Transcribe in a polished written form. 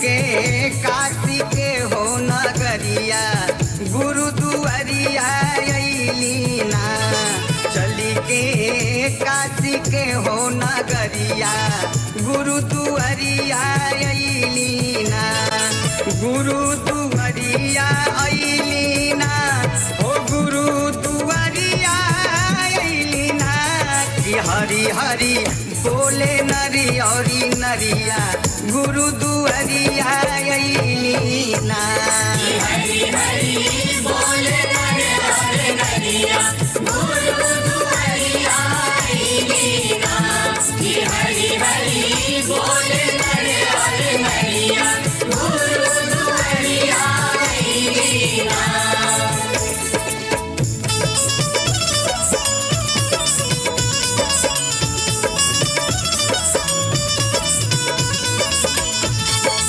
के काशी के हो नगरिया गुरु दुआरिया अइली ना। चली के काशी के हो नगरिया गुरु दुआरिया अइली ना। गुरु दुआरिया अइली ना, ओ गुरु दुआरिया अइली ना। कि हरि हरि बोले नरी औरी नरिया गुरु दुआरिया अइली ना। हरि हरि बोले